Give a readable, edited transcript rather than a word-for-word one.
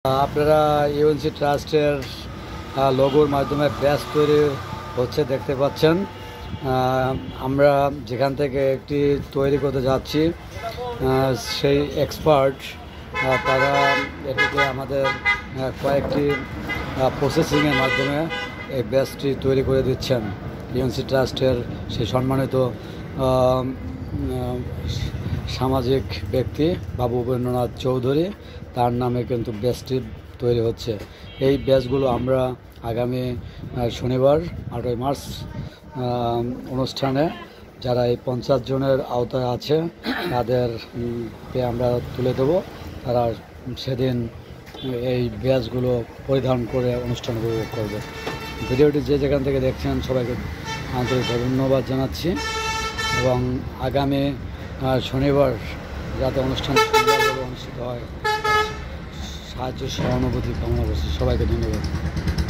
আপনারা ইউএনসি ট্রাস্টের লোগোর মাধ্যমে ব্যাচ তৈরি হচ্ছে দেখতে পাচ্ছেন। আমরা যেখান থেকে একটি তৈরি করতে যাচ্ছি সেই এক্সপার্ট তারা এটিকে আমাদের কয়েকটি প্রসেসিংয়ের মাধ্যমে এই ব্যাচটি তৈরি করে দিচ্ছেন। ইউএনসি ট্রাস্টের সেই সম্মানিত সামাজিক ব্যক্তি বাবু উপেন্দ্রনাথ চৌধুরী, তার নামে কিন্তু ব্যাচটি তৈরি হচ্ছে। এই ব্যাচগুলো আমরা আগামী শনিবার 8ই মার্চ অনুষ্ঠানে যারা এই 50 জনের আওতায় আছে তাদেরকে আমরা তুলে দেব। তারা সেদিন এই ব্যাচগুলো পরিধান করে অনুষ্ঠান উপভোগ করবে। ভিডিওটি যে যেখান থেকে দেখছেন সবাইকে আন্তরিক ধন্যবাদ জানাচ্ছি এবং আগামী শনিবার যাতে অনুষ্ঠান সুন্দরভাবে অনুষ্ঠিত হয় সাহায্য সহানুভূতি কামনা করছি। সবাইকে ধন্যবাদ।